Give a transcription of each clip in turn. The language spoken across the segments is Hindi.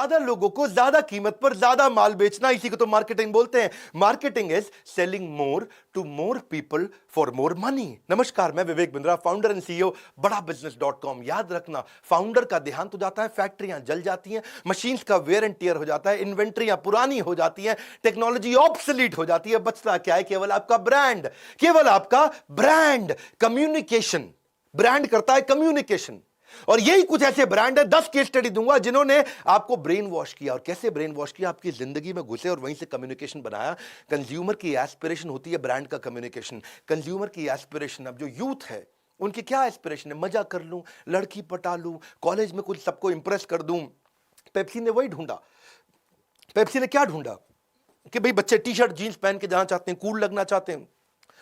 ज्यादा लोगों को ज्यादा कीमत पर ज्यादा माल बेचना, इसी को तो मार्केटिंग बोलते हैं। Marketing is selling more to more people for more money. नमस्कार, मैं Vivek Bindra, founder and CEO Bada Business. याद रखना, फाउंडर का देहांत हो जाता है, फैक्ट्रियां जल जाती हैं, मशीन्स का वेयर एंड टियर हो जाता है, इन्वेंट्रियां पुरानी हो जाती हैं, टेक्नोलॉजी ऑब्सोलीट हो जाती है। बचता क्या है? केवल आपका ब्रांड, केवल आपका ब्रांड। कम्युनिकेशन, ब्रांड करता है कम्युनिकेशन। और यही कुछ ऐसे ब्रांड है, 10 केस स्टडी दूंगा जिन्होंने आपको ब्रेन वॉश किया। और कैसे ब्रेन वॉश किया? आपकी जिंदगी में घुसे और वहीं से कम्युनिकेशन बनाया। कंज्यूमर की एस्पिरेशन होती है ब्रांड का कम्युनिकेशन। कंज्यूमर की एस्पिरेशन, अब जो यूथ है उनकी क्या एस्पिरेशन है? मजा कर लूं, लड़की पटा लूं, कॉलेज में कुछ सबको इंप्रेस कर दूं। पेप्सी ने वही ढूंढा। पेप्सी ने क्या ढूंढा कि भाई बच्चे टी शर्ट जींस पहन के जाना चाहते हैं, कूल लगना चाहते हैं।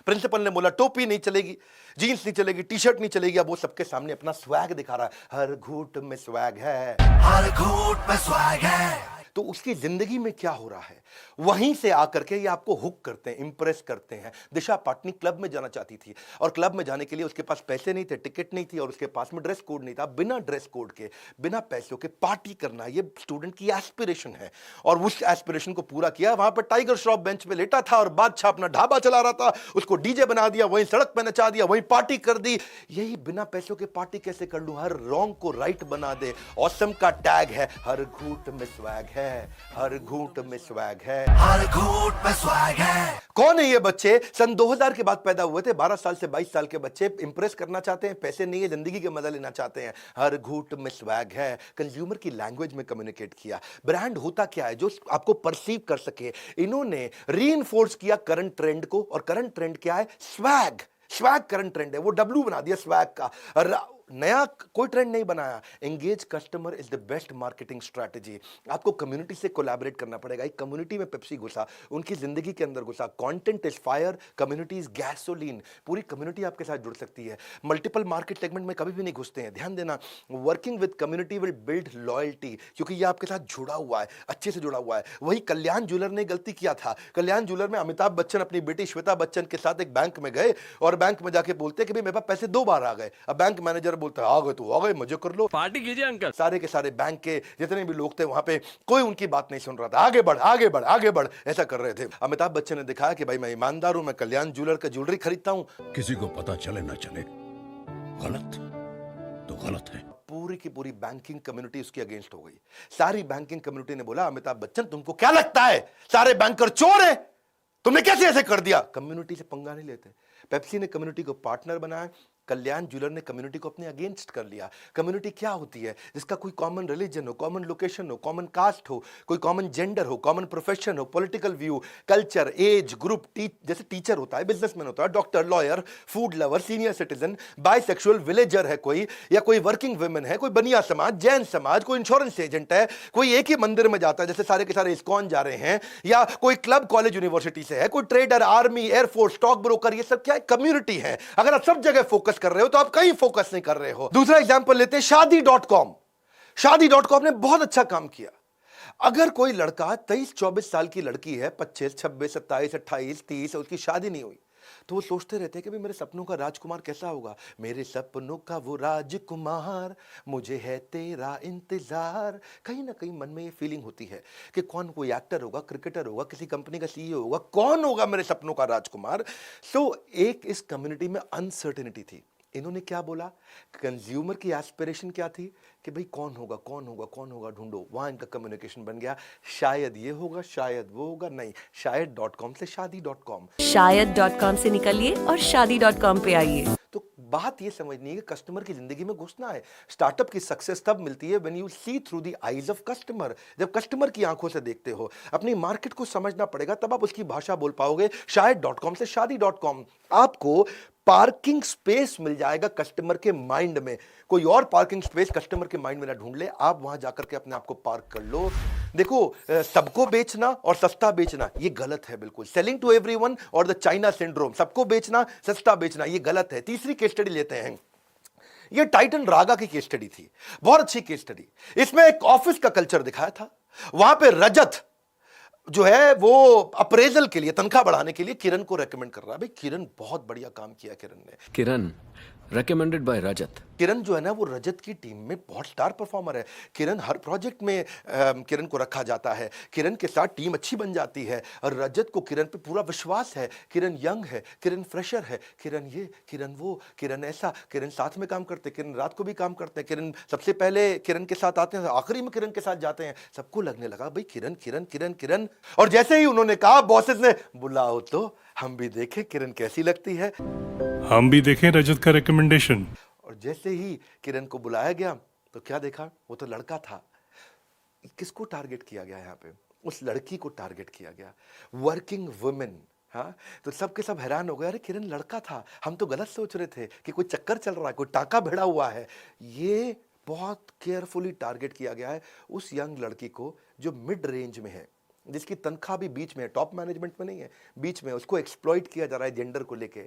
प्रिंसिपल ने बोला टोपी नहीं चलेगी, जीन्स नहीं चलेगी, टी शर्ट नहीं चलेगी। अब वो सबके सामने अपना स्वैग दिखा रहा है। हर घूंट में स्वैग है, हर घूंट में स्वैग है। तो उसकी जिंदगी में क्या हो रहा है? वहीं से आकर के ये आपको हुक करते हैं, इंप्रेस करते हैं। दिशा पाटनी क्लब में जाना चाहती थी और क्लब में जाने के लिए उसके पास पैसे नहीं थे, टिकट नहीं थी और उसके पास में ड्रेस कोड नहीं था। बिना ड्रेस कोड के, बिना पैसों के पार्टी करना, ये स्टूडेंट की एस्पिरेशन है। और उस एस्पिरेशन को पूरा किया। वहां पर टाइगर श्रॉफ बेंच पे लेटा था और बादशाह अपना ढाबा चला रहा था। उसको डीजे बना दिया, वहीं सड़क पे नचा दिया, वहीं पार्टी कर दी। यही बिना पैसों के पार्टी कैसे कर लूं? हर रॉन्ग को राइट बना दे। ऑसम का टैग है, हर घूंट में स्वैग है, हर घूंट में स्वैग है, हर घूंट में स्वैग है। कौन है ये बच्चे? सन 2000 के बाद पैदा हुए थे। 12 साल से 22 साल के बच्चे इंप्रेस करना चाहते हैं, पैसे नहीं है, जिंदगी के मजा लेना चाहते हैं। हर घूंट में स्वैग है। कंज्यूमर की लैंग्वेज में कम्युनिकेट किया। ब्रांड होता क्या है? जो आपको परसीव कर सके। इन्होंने रीइंफोर्स किया करंट ट्रेंड को। और करंट ट्रेंड क्या है? स्वैग। स्वैग करंट ट्रेंड है, वो डब्ल्यू बना दिया स्वैग का। नया कोई ट्रेंड नहीं बनाया। Engage customer is the best marketing strategy. आपको कम्युनिटी से कोलैबोरेट करना पड़ेगा। एक कम्युनिटी में पेप्सी घुसा, उनकी जिंदगी के अंदर घुसा। Content is fire, community is gasoline. पूरी कम्युनिटी आपके साथ जुड़ सकती है। मल्टीपल मार्केट सेगमेंट में कभी भी नहीं घुसते हैं। ध्यान देना, working with community will build loyalty, क्योंकि ये आपके साथ जुड़ा हुआ है, अच्छे से जुड़ा हुआ है। वही कल्याण ज्वेलर ने गलती किया था। कल्याण ज्वेलर में अमिताभ बच्चन अपनी बेटी श्वेता बच्चन के साथ एक बैंक में गए और बैंक में जाके बोलते कि भाई मेरे पास पैसे 2 बार आ गए। अब बैंक मैनेजर बोलता है आ गए तो आ गए, मजे कर लो, पार्टी कीजिए अंकल। सारे के सारे बैंक के जितने भी लोग थे वहां पे कोई उनकी बात नहीं सुन रहा था। आगे बढ़, आगे बढ़, आगे बढ़, ऐसा कर रहे थे। अमिताभ बच्चन ने दिखाया कि भाई मैं ईमानदार हूं, मैं कल्याण ज्वेलर का ज्वेलरी खरीदता हूं। किसी को पता चले ना चले, गलत तो गलत है। पूरी की पूरी बैंकिंग कम्युनिटी उसके अगेंस्ट हो गई। सारी बैंकिंग कम्युनिटी ने बोला अमिताभ बच्चन तुमको क्या लगता है सारे बैंकर चोर है? तुमने कैसे ऐसे कर दिया? कम्युनिटी से पंगा नहीं लेते। पेप्सी ने कम्युनिटी को पार्टनर बनाया, कल्याण ज्वेलर ने कम्युनिटी को अपने अगेंस्ट कर लिया। कम्युनिटी क्या होती है? जिसका कोई कॉमन रिलीजन हो, कॉमन लोकेशन हो, कॉमन कास्ट हो, कोई कॉमन जेंडर हो, कॉमन प्रोफेशन हो, political view, culture, age, group, जैसे टीचर होता है, बिजनेसमैन होता है, doctor, lawyer, food lover, senior citizen, bisexual, villager है कोई, या कोई वर्किंग वुमेन है, कोई बनिया समाज, जैन समाज, कोई इंश्योरेंस एजेंट है, कोई एक ही मंदिर में जाता है जैसे सारे के सारे इस्कॉन जा रहे हैं, या कोई क्लब, कॉलेज, यूनिवर्सिटी से है, कोई trader, army, air force, stock broker, ये सब क्या है? कम्युनिटी है। अगर आप सब जगह फोकस कर रहे हो तो आप कहीं फोकस नहीं कर रहे हो। दूसरा एग्जांपल लेते हैं शादी.com। शादी.com ने बहुत अच्छा काम किया। अगर कोई लड़का 23-24 साल की लड़की है, 25, 26, 27, 28, 30, उसकी शादी नहीं हुई, तो वो सोचते रहते हैं कि भाई मेरे सपनों का राजकुमार कैसा होगा? मेरे सपनों का वो राजकुमार, मुझे है तेरा इंतजार। कहीं ना कहीं मन में ये फीलिंग होती है कि कौन, कोई एक्टर होगा, क्रिकेटर होगा, किसी कंपनी का सीईओ होगा, कौन होगा मेरे सपनों का राजकुमार? सो एक इस कम्युनिटी में अनसर्टेनिटी थी। इन्होंने क्या बोला? कंज्यूमर की एस्पिरेशन क्या थी कि भाई कौन होगा, कौन होगा, कौन होगा, ढूंढो। वहां इनका कम्युनिकेशन बन गया, शायद ये होगा, शायद वो होगा, नहीं, शायद.com से शादी.com। शायद.com से निकलिए और शादी.com पे आइए। तो बात ये समझनी है कि कस्टमर की जिंदगी में घुसना है। स्टार्टअप की सक्सेस तब मिलती है when you see through the eyes of customer. जब कस्टमर की आंखों से देखते हो, अपनी मार्केट को समझना पड़ेगा, तब आप उसकी भाषा बोल पाओगे। शायद.com से शादी.com। आपको पार्किंग स्पेस मिल जाएगा कस्टमर के माइंड में। कोई और पार्किंग स्पेस कस्टमर के माइंड में ना ढूंढ ले, आप वहां जाकर के अपने आप को पार्क कर लो। देखो, सबको बेचना और सस्ता बेचना ये गलत है बिल्कुल। सेलिंग टू एवरीवन और द चाइना सिंड्रोम, सबको बेचना, सस्ता बेचना, ये गलत है। तीसरी केस स्टडी लेते हैं। ये टाइटन रागा की केस स्टडी थी, बहुत अच्छी केस स्टडी। इसमें एक ऑफिस का कल्चर दिखाया था। वहां पे रजत जो है वो अप्रेजल के लिए, तनख्वाह बढ़ाने के लिए किरण को रेकमेंड कर रहा है। भाई किरण बहुत बढ़िया काम किया किरण ने। किरण recommended by Rajat. किरण जो है ना वो रजत की टीम में बहुत स्टार परफॉर्मर है। किरण हर प्रोजेक्ट में किरण को रखा जाता है, किरण के साथ टीम अच्छी बन जाती है और रजत को किरण पे पूरा विश्वास है। किरण यंग है, किरण फ्रेशर है, किरण ये, किरण वो, किरण ऐसा, किरण साथ में काम करते, किरण रात को भी काम करते हैं, किरण सबसे पहले किरण के साथ आते हैं, आखिरी में किरण के साथ जाते हैं। सबको लगने लगा भाई किरण किरण किरण किरण। और जैसे ही उन्होंने कहा बॉसेस ने, बुलाओ तो हम भी देखें किरण कैसी लगती है। हम भी देखें रजत का रिकमेंडेशन। और जैसे ही किरण को बुलाया गया तो क्या देखा, वो तो लड़का था। किसको टारगेट किया गया यहाँ पे? उस लड़की को टारगेट किया गया, वर्किंग वुमेन। हाँ, तो सब के सब हैरान हो गए, अरे किरण लड़का था, हम तो गलत सोच रहे थे कि कोई चक्कर चल रहा है, कोई टाका भिड़ा हुआ है। ये बहुत केयरफुली टारगेट किया गया है उस यंग लड़की को जो मिड रेंज में है, जिसकी तनख्वाह भी बीच में है, टॉप मैनेजमेंट में नहीं है, बीच में। उसको एक्सप्लॉइट किया जा रहा है जेंडर को लेके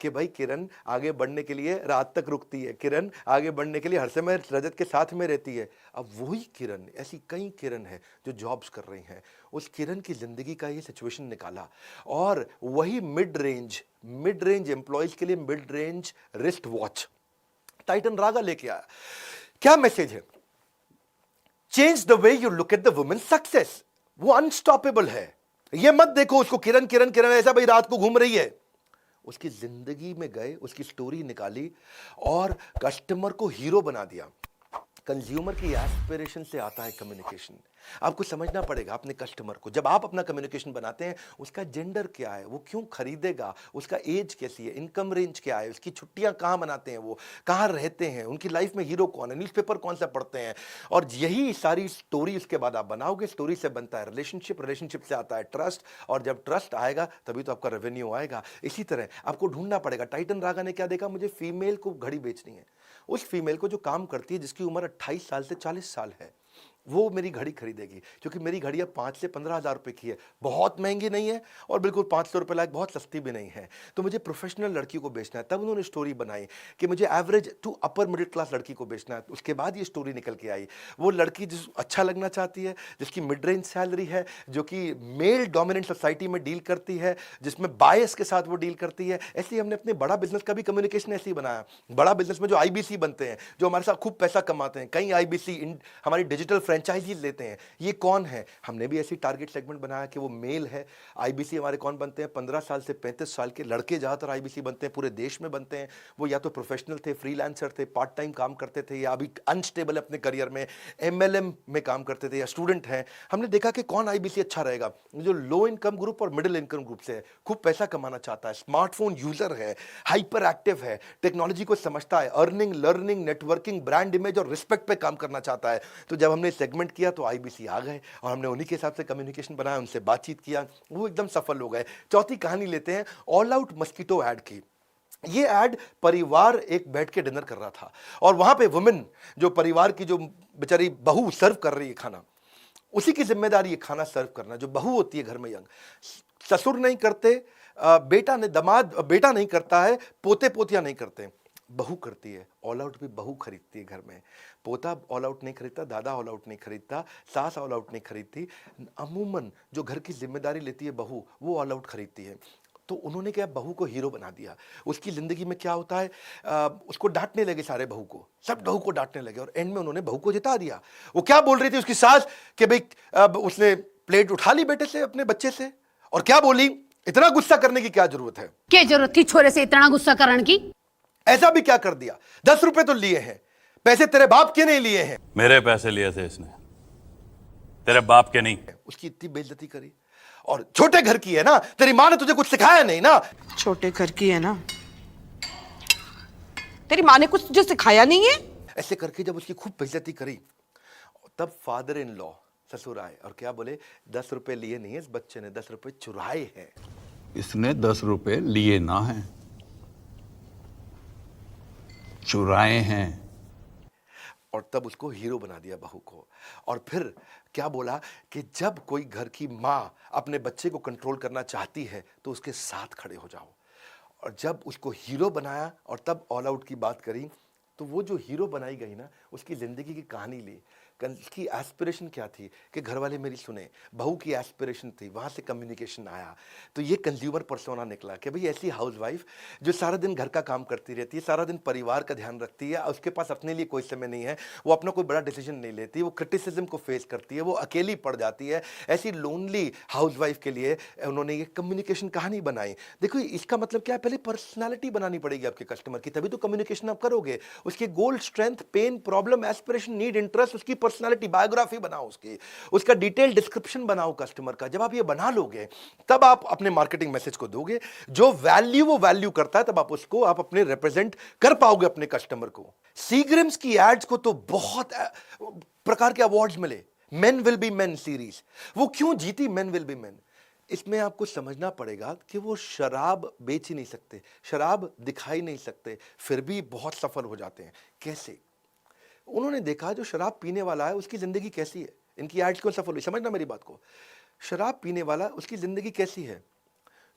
कि भाई किरण आगे बढ़ने के लिए रात तक रुकती है, किरण आगे बढ़ने के लिए हर समय रजत के साथ में रहती है। अब वही किरण, ऐसी कई किरण है जो जॉब्स कर रही हैं, उस किरण की जिंदगी का ये सिचुएशन निकाला और वही मिड रेंज एम्प्लॉयज के लिए mid range wrist watch Titan Raga लेके आया। क्या मैसेज है? Change the way you look at the women success. वो अनस्टॉपेबल है। ये मत देखो उसको किरण किरण किरण ऐसा भाई रात को घूम रही है। उसकी जिंदगी में गए, उसकी स्टोरी निकाली और कस्टमर को हीरो बना दिया। कंज्यूमर की एस्पिरेशन से आता है कम्युनिकेशन। आपको समझना पड़ेगा अपने कस्टमर को। जब आप अपना कम्युनिकेशन बनाते हैं, उसका जेंडर क्या है, वो क्यों खरीदेगा, उसका एज कैसी है, इनकम रेंज क्या है, उसकी छुट्टियां कहाँ मनाते हैं, वो कहाँ रहते हैं, उनकी लाइफ में हीरो कौन है, न्यूज़पेपर कौन सा पढ़ते हैं, और यही सारी स्टोरी उसके बाद आप बनाओगे। स्टोरी से बनता है रिलेशनशिप, रिलेशनशिप से आता है ट्रस्ट, और जब ट्रस्ट आएगा तभी तो आपका रेवेन्यू आएगा। इसी तरह आपको ढूंढना पड़ेगा। टाइटन रागा ने क्या देखा, मुझे फीमेल को घड़ी बेचनी है। उस फीमेल को जो काम करती है, जिसकी उम्र 28 साल से 40 साल है, वो मेरी घड़ी खरीदेगी, क्योंकि मेरी घड़ी अब 5 से 15 हज़ार रुपये की है, बहुत महंगी नहीं है और बिल्कुल 500 रुपये लायक बहुत सस्ती भी नहीं है। तो मुझे प्रोफेशनल लड़की को बेचना है। तब उन्होंने स्टोरी बनाई कि मुझे average to upper middle class लड़की को बेचना है। उसके बाद ये स्टोरी निकल के आई। वो लड़की जिस अच्छा लगना चाहती है, जिसकी मिड रेंज सैलरी है, जो कि मेल डोमिनेंट सोसाइटी में डील करती है, जिसमें बायस के साथ वो डील करती है। ऐसे ही हमने अपने बड़ा बिजनेस का भी कम्युनिकेशन ऐसे ही बनाया। बड़ा बिजनेस में जो IBC बनते हैं, जो हमारे साथ खूब पैसा कमाते हैं, कई IBC हमारी डिजिटल फ्रेंचाइजीज लेते हैं, ये कौन है? हमने भी ऐसी टारगेट सेगमेंट बनाया कि वो मेल है। IBC हमारे कौन बनते हैं? 15 साल से 35 साल के लड़के ज़्यादातर IBC बनते हैं, पूरे देश में बनते हैं। वो या तो प्रोफेशनल थे, फ्रीलांसर थे, पार्ट टाइम काम करते थे, या अभी अनस्टेबल अपने करियर में MLM में काम करते थे, या स्टूडेंट हैं। हमने देखा कि कौन IBC अच्छा रहेगा, जो लो इनकम ग्रुप और मिडिल इनकम ग्रुप से है, खूब पैसा कमाना चाहता है, स्मार्टफोन यूजर है, हाइपर एक्टिव है, टेक्नोलॉजी को समझता है, earning, learning, networking, brand image और रिस्पेक्ट पे काम करना चाहता है। तो जब हमने सेगमेंट किया तो IBC आ गए और हमने उन्हीं के हिसाब से कम्युनिकेशन बनाया, उनसे बातचीत किया, वो एकदम सफल हो गए। चौथी कहानी लेते हैं ऑल आउट मस्कीटो ऐड की। ये ऐड परिवार एक बैठ के डिनर कर रहा था और वहां पे वुमेन, जो परिवार की जो बेचारी बहू सर्व कर रही है खाना, उसी की जिम्मेदारी है खाना सर्व करना। जो बहू होती है घर में यंग, ससुर नहीं करते, बेटा नहीं करता है, पोते पोतियां नहीं करते, बहू करती है। ऑल आउट भी बहू खरीदती है घर में। पोता ऑल आउट नहीं खरीदता, दादा ऑल आउट नहीं खरीदता, सास ऑल आउट नहीं खरीदती। अमूमन जो घर की जिम्मेदारी लेती है बहू, वो ऑल आउट खरीदती है। तो उन्होंने क्या, बहू को हीरो बना दिया। उसकी जिंदगी में क्या होता है, उसको डांटने लगे सारे बहू को, सब बहू को डांटने लगे और एंड में उन्होंने बहू को जिता दिया। वो क्या बोल रही थी उसकी सास कि भाई उसने प्लेट उठा ली बेटे से, अपने बच्चे से, और क्या बोली, इतना गुस्सा करने की क्या जरूरत है, क्या जरूरत थी छोरे से इतना गुस्सा करने की? ऐसा भी क्या कर दिया, 10 रुपए तो लिए हैं, पैसे तेरे बाप के नहीं लिए हैं। मेरे पैसे लिए थे इसने, तेरे बाप के नहीं। उसकी इतनी बेइज्जती करी। और छोटे घर की है ना, तेरी माँ ने तुझे कुछ सिखाया नहीं ना। छोटे घर की है ना, तेरी माँ ने कुछ तुझे सिखाया नहीं है। ऐसे करके जब उसकी खूब बेइज्जती करी, तब फादर इन लॉ ससुर आए और क्या बोले, 10 रुपए लिए नहीं है इस बच्चे ने, 10 रुपए चुराए हैं। इसने 10 रुपए लिए ना हैं, चुराए हैं। और तब उसको हीरो बना दिया बहू को। और फिर क्या बोला कि जब कोई घर की माँ अपने बच्चे को कंट्रोल करना चाहती है तो उसके साथ खड़े हो जाओ। और जब उसको हीरो बनाया और तब ऑल आउट की बात करी, तो वो जो हीरो बनाई गई ना, उसकी ज़िंदगी की कहानी ली। की एस्पिरेशन क्या थी कि घर वाले मेरी सुने, बहू की एस्पिरेशन थी, वहाँ से कम्युनिकेशन आया। तो ये कंज्यूमर पर्सोना निकला कि भाई ऐसी हाउसवाइफ जो सारा दिन घर का काम करती रहती है, सारा दिन परिवार का ध्यान रखती है, उसके पास अपने लिए कोई समय नहीं है, वो अपना कोई बड़ा डिसीजन नहीं लेती, वो क्रिटिसिज्म को फेस करती है, वो अकेली पड़ जाती है। ऐसी लोनली हाउसवाइफ के लिए उन्होंने ये कम्युनिकेशन कहानी बनाई। देखो इसका मतलब क्या है, पहले पर्सनालिटी बनानी पड़ेगी आपके कस्टमर की, तभी तो कम्युनिकेशन आप करोगे। उसके goal, strength, pain, problem, aspiration, need, interest, उसकी पर्सनालिटी, बायोग्राफी बनाओ उसकी, उसका डिटेल डिस्क्रिप्शन बनाओ कस्टमर का। जब आप ये बना लोगे तब आप अपने मार्केटिंग मैसेज को दोगे। जो वैल्यू वो वैल्यू करता है, तब आप उसको आप अपने रिप्रेजेंट कर पाओगे अपने कस्टमर को। सीग्रिम्स की एड्स को तो बहुत प्रकार के अवार्ड्स मिले। Men will be main series, वो क्यों जीती मेन विल बी मेन? इसमें आपको समझना पड़ेगा कि वो शराब बेच ही नहीं सकते, शराब दिखाई नहीं सकते, फिर भी बहुत सफल हो जाते हैं। कैसे? उन्होंने देखा जो शराब पीने वाला है उसकी जिंदगी कैसी है। इनकी एड्स क्यों सफल हुई, समझना मेरी बात को। शराब पीने वाला उसकी जिंदगी कैसी है।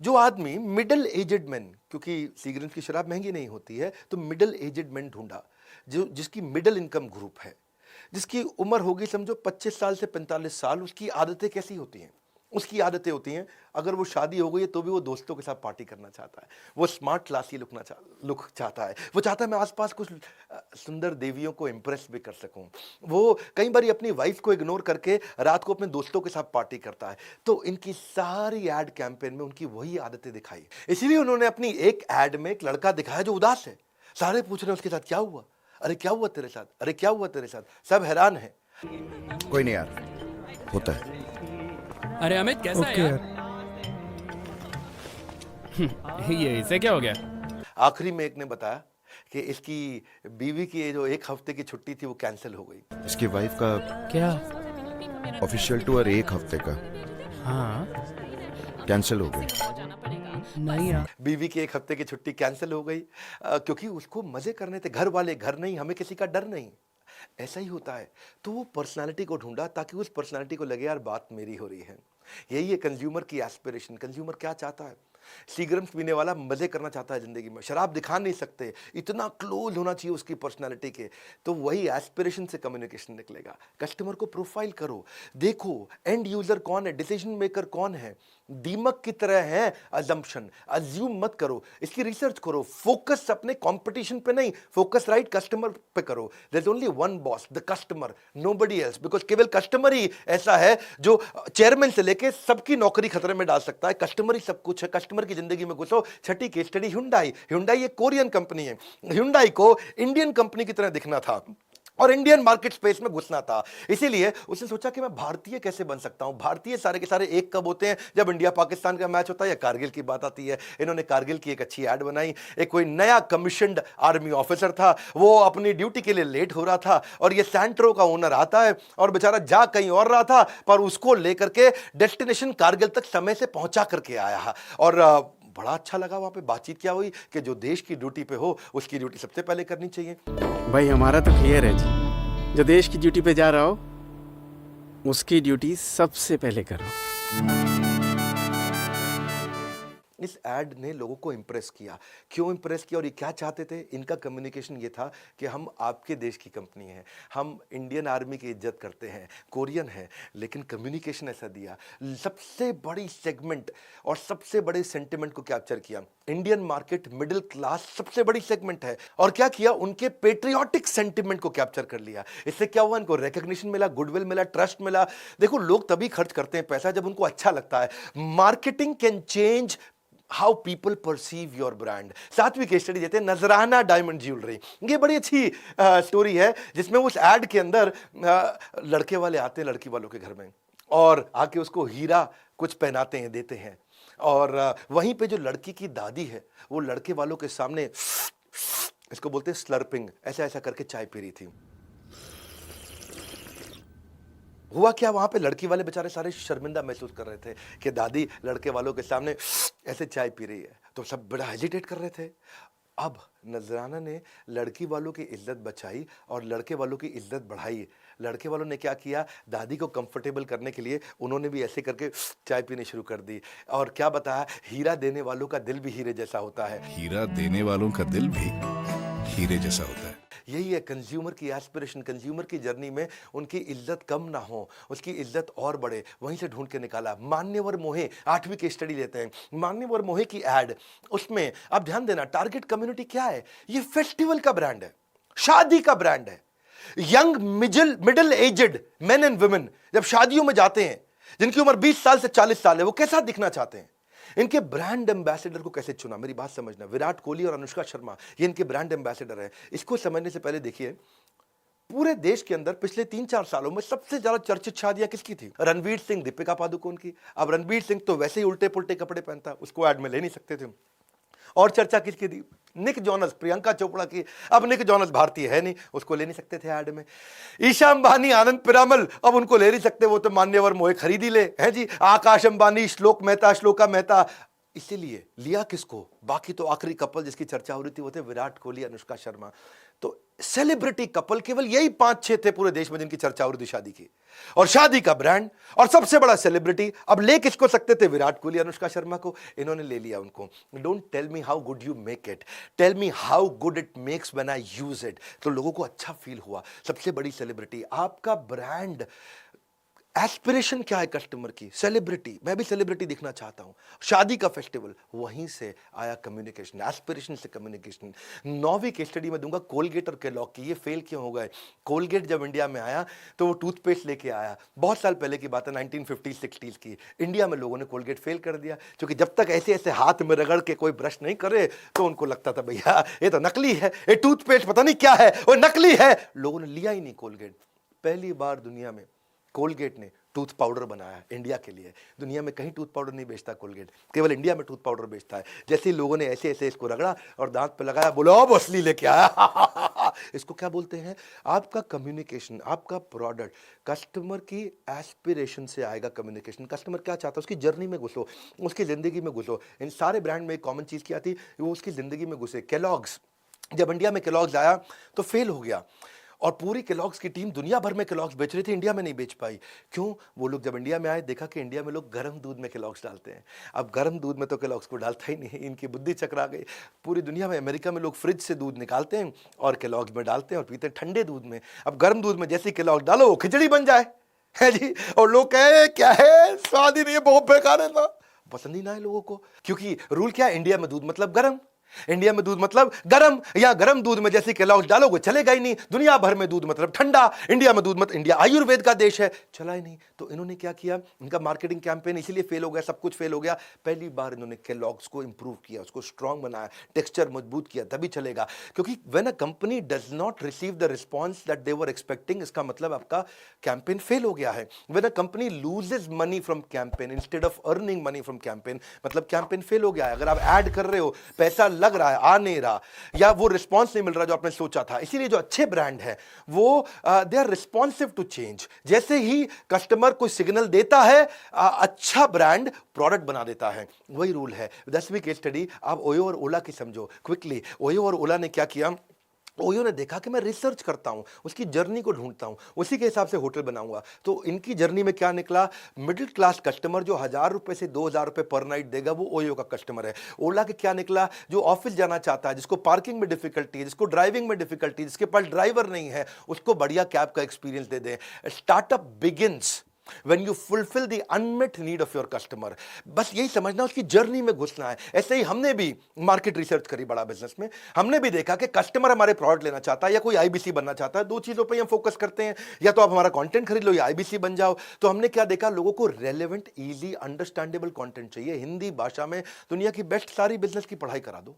जो आदमी मिडिल एजेड मैन, क्योंकि सीग्रिम्स की शराब महंगी नहीं होती है, तो मिडिल एजेड मैन ढूंढा जो जिसकी मिडिल इनकम ग्रुप है, जिसकी उम्र होगी समझो 25 साल से 45 साल। उसकी आदतें कैसी होती हैं? उसकी आदतें होती हैं, अगर वो शादी हो गई है तो भी वो दोस्तों के साथ पार्टी करना चाहता है, वो स्मार्ट क्लासी लुक चाहता है, वो चाहता है मैं आसपास कुछ सुंदर देवियों को इम्प्रेस भी कर सकूं। वो कई बार अपनी वाइफ को इग्नोर करके रात को अपने दोस्तों के साथ पार्टी करता है। तो इनकी सारी एड कैंपेन में उनकी वही आदतें दिखाई। इसीलिए उन्होंने अपनी एक एड में एक लड़का दिखाया जो उदास है। सारे पूछ रहे हैं उसके साथ क्या हुआ, अरे क्या हुआ तेरे साथ, अरे क्या हुआ तेरे साथ, सब हैरान है। कोई नहीं यार, होता है। अरे अमित कैसा है यार? ये इसे क्या हो गया? आखिरी में एक ने बताया कि इसकी बीवी की जो 1 हफ्ते की छुट्टी थी वो कैंसिल हो गई। इसकी वाइफ का क्या? ऑफिशियल टूर 1 हफ्ते का हाँ कैंसिल हो गई। नहीं यार, बीवी की 1 हफ्ते की छुट्टी कैंसिल हो गई क्योंकि उसको मजे करने थे, घर वाले, घर नहीं, हमें किसी का डर नहीं। ऐसा ही होता है। तो वो पर्सनालिटी को ढूंढा ताकि उस पर्सनालिटी को लगे यार बात मेरी हो रही है। यही है कंज्यूमर की एस्पिरेशन। कंज्यूमर क्या चाहता है? सीग्रिम्स पीने वाला मजे करना चाहता है जिंदगी में, शराब दिखा नहीं सकते, इतना क्लोज होना चाहिए उसकी पर्सनालिटी के। तो वही एस्पिरेशन से कम्युनिकेशन निकलेगा। कस्टमर को प्रोफाइल करो, देखो एंड यूजर कौन है, डिसीजन मेकर कौन है। दीमक की तरह है अजम्पशन, अज्यूम मत करो, इसकी रिसर्च करो। फोकस अपने कंपटीशन पे नहीं, फोकस राइट कस्टमर पे करो। There is only one boss, the customer, nobody else. Because केवल कस्टमर ही ऐसा है जो चेयरमैन से लेके सबकी नौकरी खतरे में डाल सकता है। कस्टमर ही सब कुछ है। कस्टमर की जिंदगी में घुसो। छठी केस स्टडी Hyundai। Hyundai एक कोरियन कंपनी है। Hyundai को इंडियन कंपनी की तरह दिखना था और इंडियन मार्केट स्पेस में घुसना था। इसीलिए उसने सोचा कि मैं भारतीय कैसे बन सकता हूं। भारतीय सारे के सारे एक कब होते हैं? जब इंडिया पाकिस्तान का मैच होता है या कारगिल की बात आती है। इन्होंने कारगिल की एक अच्छी ऐड बनाई। एक कोई नया कमीशन्ड आर्मी ऑफिसर था, वो अपनी ड्यूटी के लिए लेट हो रहा था और ये सैंट्रो का ओनर आता है और बेचारा जा कहीं और रहा था, पर उसको लेकर के डेस्टिनेशन कारगिल तक समय से पहुंचा करके आया। और बड़ा अच्छा लगा। वहां पे बातचीत क्या हुई कि जो देश की ड्यूटी पे हो उसकी ड्यूटी सबसे पहले करनी चाहिए। भाई हमारा तो क्लियर है जी, जो देश की ड्यूटी पे जा रहा हो उसकी ड्यूटी सबसे पहले करो। इस ऐड ने लोगों को इंप्रेस किया। क्यों इंप्रेस किया और ये क्या चाहते थे? इनका कम्युनिकेशन ये था कि हम आपके देश की कंपनी है, हम इंडियन आर्मी की इज्जत करते हैं, कोरियन है, लेकिन कम्युनिकेशन ऐसा दिया। सबसे बड़ी सेगमेंट और सबसे बड़े सेंटिमेंट को कैप्चर किया। इंडियन मार्केट मिडिल क्लास सबसे बड़ी सेगमेंट है और क्या किया? उनके पेट्रियोटिक सेंटिमेंट को कैप्चर कर लिया। इससे क्या हुआ? इनको रिकग्निशन मिला, गुडविल मिला, ट्रस्ट मिला। देखो लोग तभी खर्च करते हैं पैसा जब उनको अच्छा लगता है। Marketing can change how people perceive your brand. 7वीं केस स्टडी देते हैं नजराना डायमंड ज्वेलरी। ये बड़ी अच्छी स्टोरी है जिसमें उस एड के अंदर लड़के वाले आते हैं लड़की वालों के घर में और आके उसको हीरा कुछ पहनाते हैं, देते हैं। और वहीं पे जो लड़की की दादी है वो लड़के वालों के सामने, इसको बोलते हैं स्लर्पिंग, ऐसा ऐसा करके चाय पी रही थी। हुआ क्या? वहां पे लड़की वाले बेचारे सारे शर्मिंदा महसूस कर रहे थे कि दादी लड़के वालों के सामने ऐसे चाय पी रही है, तो सब बड़ा हेजिटेट कर रहे थे। अब नजराना ने लड़की वालों की इज्जत बचाई और लड़के वालों की इज्जत बढ़ाई। लड़के वालों ने क्या किया? दादी को कंफर्टेबल करने के लिए उन्होंने भी ऐसे करके चाय पीनी शुरू कर दी। और क्या बताया? हीरा देने वालों का दिल भी हीरे जैसा होता है। हीरा देने वालों का दिल भी हीरे जैसा होता है। यही है कंज्यूमर की एस्पिरेशन, कंज्यूमर की जर्नी में उनकी इज्जत कम ना हो, उसकी इज्जत और बढ़े, वहीं से ढूंढ के निकाला। मान्यवर मोहे 8वीं की स्टडी लेते हैं, मान्यवर मोहे की एड, उसमें आप ध्यान देना टारगेट कम्युनिटी क्या है, ये फेस्टिवल का ब्रांड है, शादी का ब्रांड है। Young middle aged men and women जब शादियों में जाते हैं, जिनकी उम्र 20 साल से 40 साल है, वो कैसा दिखना चाहते हैं, इनके ब्रांड एम्बेसडर को कैसे चुना। मेरी बात समझना, विराट कोहली और अनुष्का शर्मा ये इनके ब्रांड एम्बेसडर है। इसको समझने से पहले देखिए, पूरे देश के अंदर पिछले 3-4 सालों में सबसे ज्यादा चर्चित शादियां किसकी थी? रणवीर सिंह, दीपिका पादुकोण की। अब रणवीर सिंह तो वैसे ही उल्टे पुल्टे कपड़े पहनता, उसको ऐड में ले नहीं सकते थे। और चर्चा किसकी थी? निक जॉनस, प्रियंका चोपड़ा की। अब निक जॉनस भारतीय है नहीं, उसको ले नहीं सकते थे ऐड में। ईशा अंबानी, आनंद पिरामल, अब उनको ले नहीं सकते, वो तो मान्यवर मोहे खरीद ही ले हैं जी। आकाश अंबानी, श्लोका मेहता। इसीलिए लिया किसको? बाकी तो आखिरी कपल जिसकी चर्चा हो रही थी वो थे विराट कोहली, अनुष्का शर्मा। तो सेलिब्रिटी कपल केवल यही 5-6 थे पूरे देश में जिनकी चर्चा हो रही थी शादी की। और शादी का ब्रांड और सबसे बड़ा सेलिब्रिटी, अब ले किसको सकते थे? विराट कोहली, अनुष्का शर्मा को। इन्होंने ले लिया उनको। Don't tell me how good you make it, tell me how good it makes when I use it. तो लोगों को अच्छा फील हुआ। सबसे बड़ी सेलिब्रिटी, आपका ब्रांड एस्पिरेशन क्या है कस्टमर की? सेलिब्रिटी, मैं भी सेलिब्रिटी दिखना चाहता हूं। शादी का फेस्टिवल, वहीं से आया कम्युनिकेशन, एस्पिरेशन से कम्युनिकेशन। 9वीं केस स्टडी में दूंगा कोलगेट और केलॉग की। ये फेल क्यों हो गए? कोलगेट जब इंडिया में आया तो वो टूथपेस्ट लेके आया, बहुत साल पहले की बात है, 1950-60s की। इंडिया में लोगों ने कोलगेट फेल कर दिया, क्योंकि जब तक ऐसे ऐसे हाथ में रगड़ के कोई ब्रश नहीं करे तो उनको लगता था भैया ये तो नकली है, ये टूथपेस्ट पता नहीं क्या है, वो नकली है। लोगों ने लिया ही नहीं कोलगेट। पहली बार दुनिया में कोलगेट ने टूथ पाउडर बनाया इंडिया के लिए। दुनिया में कहीं टूथ पाउडर नहीं बेचता कोलगेट, केवल इंडिया में टूथ पाउडर बेचता है। जैसे ही लोगों ने ऐसे ऐसे इसको रगड़ा और दांत पे लगाया, बोलो अब असली लेके आया। इसको क्या बोलते हैं? आपका कम्युनिकेशन, आपका प्रोडक्ट कस्टमर की एस्पिरेशन से आएगा। कम्युनिकेशन, कस्टमर क्या चाहता है उसकी जर्नी में घुसो, उसकी जिंदगी में घुसो। इन सारे ब्रांड में एक कॉमन चीज क्या थी? वो उसकी जिंदगी में घुसे। केलॉग्स, जब इंडिया में केलॉग्स आया तो फेल हो गया, और पूरी केलॉग्स की टीम दुनिया भर में केलॉग्स बेच रही थी, इंडिया में नहीं बेच पाई। क्यों? वो लोग जब इंडिया में आए, देखा कि इंडिया में लोग गर्म दूध में केलॉग्स डालते हैं। अब गर्म दूध में तो केलॉग्स को डालता ही नहीं, इनकी बुद्धि चकरा गई। पूरी दुनिया में, अमेरिका में लोग फ्रिज से दूध निकालते हैं और केलॉग्स में डालते हैं और पीते हैं ठंडे दूध में। अब गर्म दूध में जैसे केलॉग्स डालो वो खिचड़ी बन जाए, है जी। और लोग कहे क्या है, स्वाद ही नहीं है, बहुत बेकार है ना, पसंद ही ना है लोगों को। क्योंकि रूल क्या है? इंडिया में दूध मतलब गर्म, इंडिया में दूध मतलब गरम, या गरम दूध में जैसे केलॉग्स डालोगे चलेगा ही नहीं। दुनिया भर में दूध मतलब ठंडा, इंडिया में दूध मतलब, इंडिया आयुर्वेद का देश है, चला ही नहीं। तो इन्होंने क्या किया? इनका मार्केटिंग कैंपेन इसीलिए फेल हो गया, सब कुछ फेल हो गया। पहली बार इन्होंने केलॉग्स को इंप्रूव किया, उसको स्ट्रांग बनाया, टेक्सचर मजबूत किया, तभी चलेगा। क्योंकि when a company does not receive the response that they were expecting, इसका मतलब आपका कैंपेन फेल हो गया है। When a company loses money from campaign instead of earning money from campaign, मतलब कैंपेन फेल हो गया है। अगर आप ऐड कर रहे हो, पैसा लग रहा है, आ नहीं रहा, या वो रिस्पॉन्स नहीं मिल रहा जो आपने सोचा था। इसीलिए जो अच्छे ब्रांड है वो they are responsive to change. जैसे ही कस्टमर कोई सिग्नल देता है, अच्छा ब्रांड प्रोडक्ट बना देता है। वही रूल है। 10वीं केस स्टडी आप ओयो और ओला की समझो क्विकली। ओयो और ओला ने क्या किया? ओयो ने देखा कि मैं रिसर्च करता हूं, उसकी जर्नी को ढूंढता हूं, उसी के हिसाब से होटल बनाऊंगा। तो इनकी जर्नी में क्या निकला? मिडिल क्लास कस्टमर जो 1000 रुपए से 2000 रुपए पर नाइट देगा, वो ओयो का कस्टमर है। ओला के क्या निकला? जो ऑफिस जाना चाहता है, जिसको पार्किंग में डिफिकल्टी है, जिसको ड्राइविंग में डिफिकल्टी है, जिसके पास ड्राइवर नहीं है, उसको बढ़िया कैब का एक्सपीरियंस दे दें। Startup begins when you fulfill the unmet need of your customer। बस यही समझना, उसकी जर्नी में घुसना है। ऐसे ही हमने भी मार्केट रिसर्च करी बड़ा बिजनेस में, हमने भी देखा कि कस्टमर हमारे प्रोडक्ट लेना चाहता है या कोई आईबीसी बनना चाहता है। दो चीजों पे हम फोकस करते हैं, या तो आप हमारा कंटेंट खरीद लो या आईबीसी बन जाओ। तो हमने क्या देखा? लोगों को रेलेवेंट, इजी, अंडरस्टैंडेबल कंटेंट चाहिए। हिंदी भाषा में दुनिया की बेस्ट सारी बिजनेस की पढ़ाई करा दो,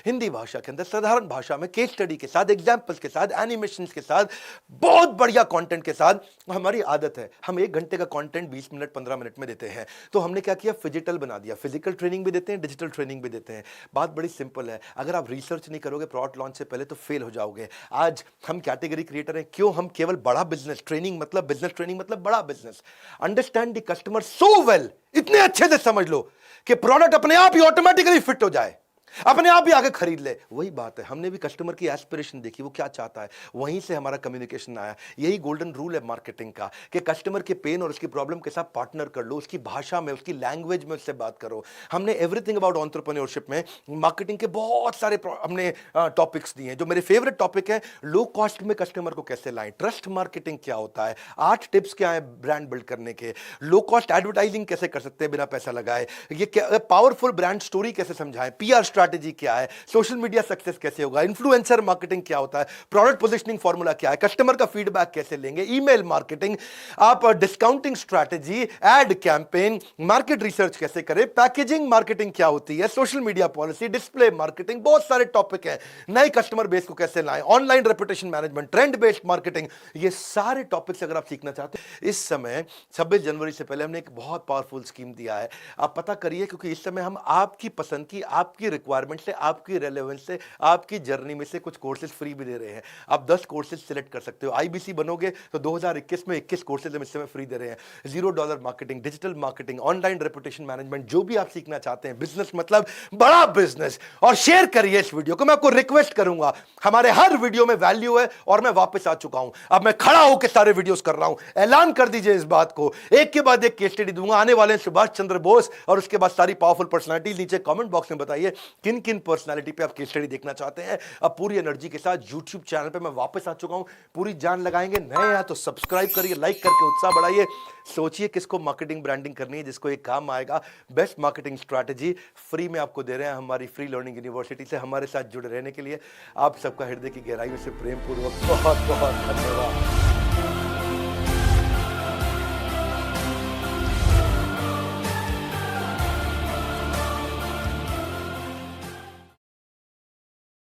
हिंदी भाषा के अंदर साधारण भाषा में, केस स्टडी के साथ, एग्जाम्पल्स के साथ, एनिमेशंस के साथ, बहुत बढ़िया कंटेंट के साथ। हमारी आदत है हम 1 घंटे का कंटेंट 20 मिनट 15 मिनट में देते हैं। तो हमने क्या किया? फिजिकल बना दिया। फिजिकल ट्रेनिंग भी देते हैं, डिजिटल ट्रेनिंग भी देते हैं। बात बड़ी सिंपल है, अगर आप रिसर्च नहीं करोगे प्रोडक्ट लॉन्च से पहले तो फेल हो जाओगे। आज हम कैटेगरी क्रिएटर हैं, क्यों? हम केवल बड़ा बिजनेस ट्रेनिंग मतलब बड़ा business. Understand the customer so well, इतने अच्छे से समझ लो कि प्रोडक्ट अपने आप ही ऑटोमेटिकली फिट हो जाए। अपने आप भी आके खरीद ले। वही बात है, हमने भी कस्टमर की एस्पिरेशन देखी, वो क्या चाहता है, वहीं से हमारा कम्युनिकेशन आया। यही गोल्डन रूल है मार्केटिंग का कि कस्टमर के पेन और उसकी प्रॉब्लम के साथ पार्टनर कर लो, उसकी भाषा में, उसकी लैंग्वेज में उससे बात करो। हमने एवरीथिंग अबाउट एंटरप्रेन्योरशिप में मार्केटिंग के बहुत सारे हमने टॉपिक्स दिए हैं। जो मेरे फेवरेट टॉपिक है, लो कॉस्ट में कस्टमर को कैसे लाएं, ट्रस्ट मार्केटिंग क्या होता है, 8 टिप्स क्या है ब्रांड बिल्ड करने के, लो कॉस्ट एडवर्टाइजिंग कैसे कर सकते हैं बिना पैसा लगाए, ये क्या पावरफुल ब्रांड स्टोरी कैसे समझाएं, पीआर स्ट्रैटेजी क्या है, सोशल मीडिया सक्सेस कैसे होगा, इन्फ्लुएंसर मार्केटिंग क्या होता है, प्रोडक्ट पोजीशनिंग फार्मूला क्या है, कस्टमर का फीडबैक कैसे लेंगे, ईमेल मार्केटिंग, आप discounting strategy, ad campaign, market research कैसे करें, पैकेजिंग मार्केटिंग क्या होती है, social media policy, display marketing, बहुत सारे टॉपिक हैं। नए कस्टमर बेस को कैसे लाएं, online reputation management, trend based marketing, ये सारे टॉपिक्स अगर आप सीखना चाहते हैं, इस समय 26 जनवरी से पहले हमने एक बहुत पावरफुल स्कीम दिया है। आप पता करिए, क्योंकि इस समय हम आपकी पसंद की, आपकी रिक्वायरमेंट से, आपकी रेलेवेंस से, आपकी जर्नी में से कुछ कोर्सेज फ्री भी दे रहे हैं। आप 10 कोर्सेज सिलेक्ट कर सकते हो। आईबीसी बनोगे तो 2021 में 21 कोर्सेज हम इस समय फ्री दे रहे हैं। $0 marketing, digital marketing, online reputation management, जो भी आप सीखना चाहते हैं, बिजनेस मतलब बड़ा बिजनेस। और शेयर करिए इस वीडियो को। मैं आपको रिक्वेस्ट करूंगा, हमारे हर वीडियो में वैल्यू है और मैं वापस आ चुका हूं। अब मैं खड़ा होकर सारे वीडियोस कर रहा हूं। ऐलान कर दीजिए इस बात को, एक के बाद एक केस स्टडी दूंगा। आने वाले सुभाष चंद्र बोस और उसके बाद सारी पावरफुल पर्सनालिटीज। नीचे कमेंट बॉक्स में बताइए किन किन पर्सनालिटी पे आप केस स्टडी देखना चाहते हैं। अब पूरी एनर्जी के साथ YouTube चैनल पे मैं वापस आ चुका हूं। पूरी जान लगाएंगे। नए हैं तो सब्सक्राइब करिए, लाइक करके उत्साह बढ़ाइए। सोचिए किसको मार्केटिंग ब्रांडिंग करनी है, जिसको एक काम आएगा। बेस्ट मार्केटिंग स्ट्रैटेजी फ्री में आपको दे रहे हैं हमारी फ्री लर्निंग यूनिवर्सिटी से। हमारे साथ जुड़े रहने के लिए आप सबका हृदय की गहराइयों से प्रेम पूर्वक बहुत बहुत धन्यवाद।